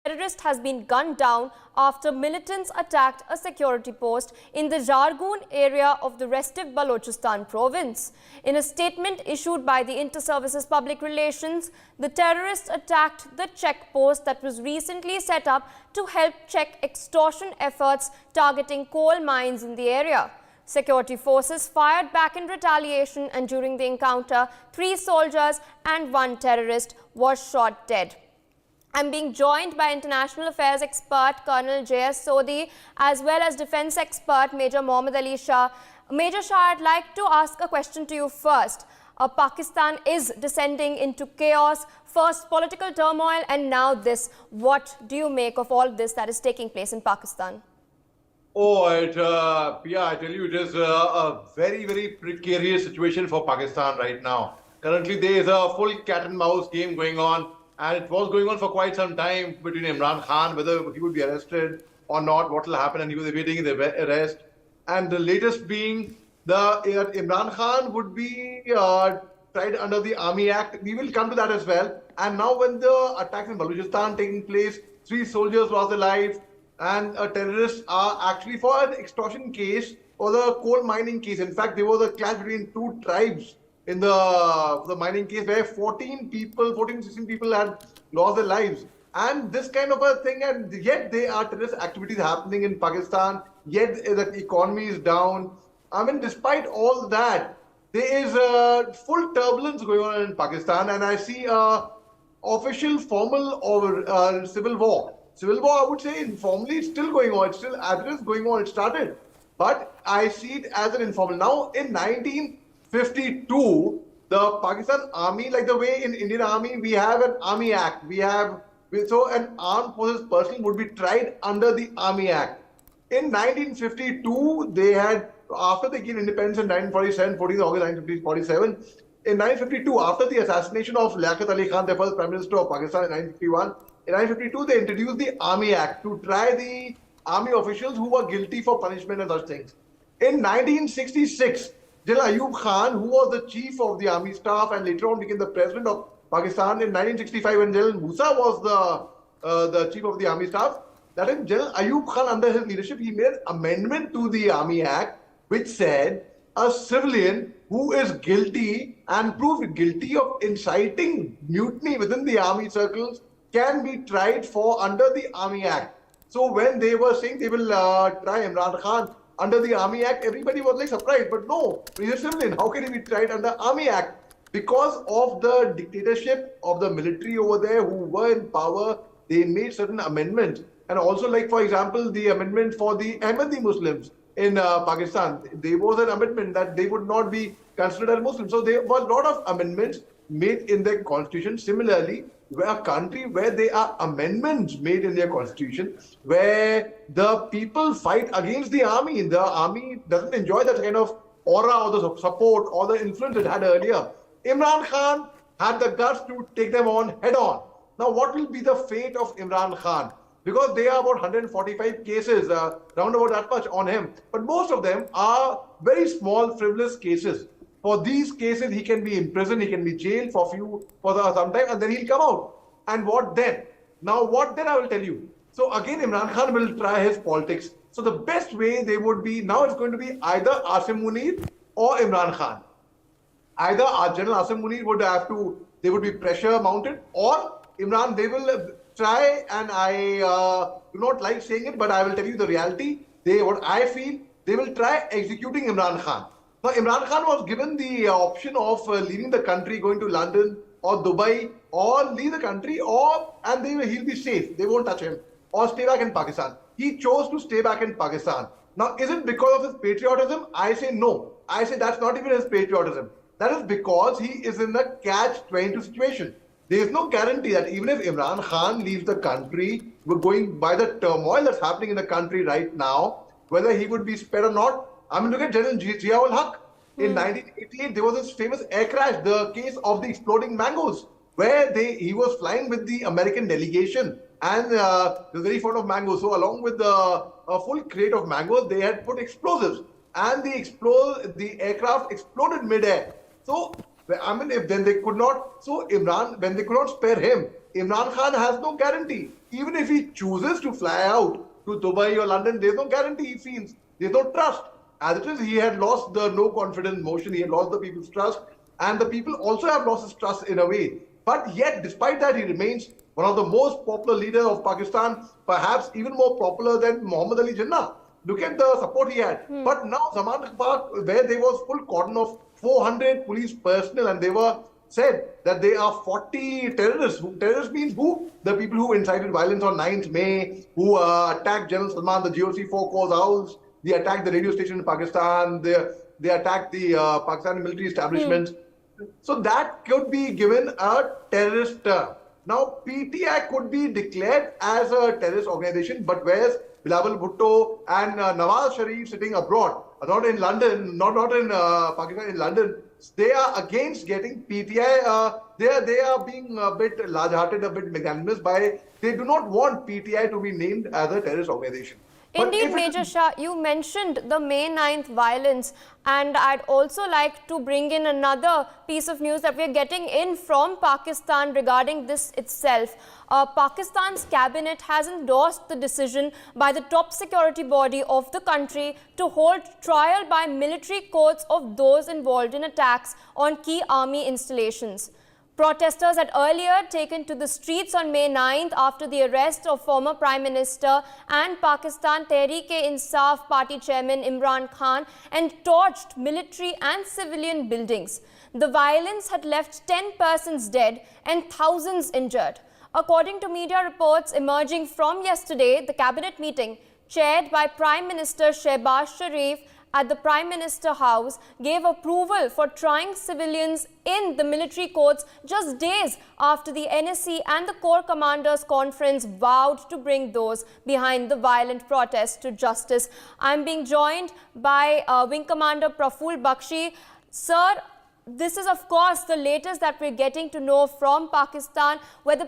terrorist has been gunned down after militants attacked a security post in the Jargun area of the restive Balochistan province. In a statement issued by the Inter-Services Public Relations, the terrorists attacked the checkpost that was recently set up to help check extortion efforts targeting coal mines in the area. Security forces fired back in retaliation, and during the encounter, 3 soldiers and 1 terrorist was shot dead. I'm being joined by International Affairs expert Colonel J.S. Sodhi as well as defense expert Major Mohammed Ali Shah. Major Shah, I'd like to ask a question to you first. Pakistan is descending into chaos, first political turmoil and now this. What do you make of all this that is taking place in Pakistan? Oh, I tell you, it is a very, very precarious situation for Pakistan right now. Currently, there is a full cat and mouse game going on. And it was going on for quite some time between Imran Khan, whether he would be arrested or not, what will happen, and he was awaiting his arrest. And the latest being Imran Khan would be tried under the Army Act. We will come to that as well. And now when the attacks in Balochistan taking place, 3 soldiers lost their lives, and terrorists are actually for an extortion case or the coal mining case. In fact, there was a clash between 2 tribes in the mining case where 14, 16 people had lost their lives. And this kind of a thing, and yet there are terrorist activities happening in Pakistan, yet the economy is down. I mean, despite all that, there is a full turbulence going on in Pakistan, and I see official, formal or civil war. Civil war, I would say, informally, it's still going on. It's still going on. It started. But I see it as an informal. Now, in 1952, the Pakistan Army, like the way in Indian Army, we have an Army Act. So an armed forces person would be tried under the Army Act. In 1952, they had, after they gained independence in 1947, 14th August 1947, in 1952, after the assassination of Liaquat Ali Khan, the first Prime Minister of Pakistan in 1951, in 1952, they introduced the Army Act to try the army officials who were guilty for punishment and such things. In 1966, General Ayub Khan, who was the chief of the army staff and later on became the president of Pakistan in 1965, when General Musa was the chief of the army staff, that is General Ayub Khan, under his leadership, he made an amendment to the Army Act which said a civilian who is guilty and proved guilty of inciting mutiny within the army circles can be tried for under the Army Act. So when they were saying they will try Imran Khan under the Army Act, everybody was like surprised. But no, he's a civilian. How can he be tried under Army Act? Because of the dictatorship of the military over there who were in power, they made certain amendments. And also, like for example, the amendment for the Ahmadi Muslims in Pakistan, there was an amendment that they would not be considered as Muslims. So there were a lot of amendments made in their constitution. Similarly, a country where there are amendments made in their constitution, where the people fight against the army doesn't enjoy that kind of aura or the support or the influence it had earlier. Imran Khan had the guts to take them on head on. Now, what will be the fate of Imran Khan? Because there are about 145 cases, round about that much on him. But most of them are very small, frivolous cases. For these cases, he can be imprisoned, he can be jailed for some time, and then he'll come out. And what then? Now, what then I will tell you. So again, Imran Khan will try his politics. So the best way they would be, now it's going to be either Asim Munir or Imran Khan. Either General Asim Munir would be pressure mounted, or Imran, they will try, and I do not like saying it, but I will tell you the reality. What I feel, they will try executing Imran Khan. Now, Imran Khan was given the option of leaving the country, going to London or Dubai, or leave the country, and he'll be safe. They won't touch him, or stay back in Pakistan. He chose to stay back in Pakistan. Now, is it because of his patriotism? I say no. I say that's not even his patriotism. That is because he is in a catch-22 situation. There is no guarantee that even if Imran Khan leaves the country, we're going by the turmoil that's happening in the country right now, whether he would be spared or not. I mean, look at General Zia-ul-Haq. In 1988, there was this famous air crash, the case of the exploding mangoes, where he was flying with the American delegation, and they were very fond of mangoes. So along with a full crate of mangoes, they had put explosives, and the aircraft exploded mid-air. So I mean, if then they could not, so Imran, when they could not spare him, Imran Khan has no guarantee. Even if he chooses to fly out to Dubai or London, there's no guarantee he feels. There's no trust. As it is, he had lost the no confidence motion, he had lost the people's trust, and the people also have lost his trust in a way. But yet, despite that, he remains one of the most popular leaders of Pakistan, perhaps even more popular than Muhammad Ali Jinnah. Look at the support he had. But now Zaman Park, where there was full cordon of 400 police personnel, and they were said that they are 40 terrorists. Terrorists means who? The people who incited violence on 9th May, who attacked General Salman, the GOC 4 House. They attacked the radio station in Pakistan. They attacked the Pakistani military establishments. So that could be given a terrorist term. Now, PTI could be declared as a terrorist organization, but where's Bilawal Bhutto and Nawaz Sharif sitting abroad, not in London, not in Pakistan, in London, they are against getting PTI. They are being a bit large-hearted, a bit magnanimous by, they do not want PTI to be named as a terrorist organization. Indeed, Major Shah, you mentioned the May 9th violence, and I'd also like to bring in another piece of news that we're getting in from Pakistan regarding this itself. Pakistan's cabinet has endorsed the decision by the top security body of the country to hold trial by military courts of those involved in attacks on key army installations. Protesters had earlier taken to the streets on May 9th after the arrest of former Prime Minister and Pakistan Tehreek-e-Insaf Party Chairman Imran Khan and torched military and civilian buildings. The violence had left 10 persons dead and thousands injured. According to media reports emerging from yesterday, the cabinet meeting, chaired by Prime Minister Shehbaz Sharif at the Prime Minister House, gave approval for trying civilians in the military courts just days after the NSC and the Corps Commanders Conference vowed to bring those behind the violent protests to justice. I'm being joined by Wing Commander Praful Bakshi. Sir, this is of course the latest that we're getting to know from Pakistan, where the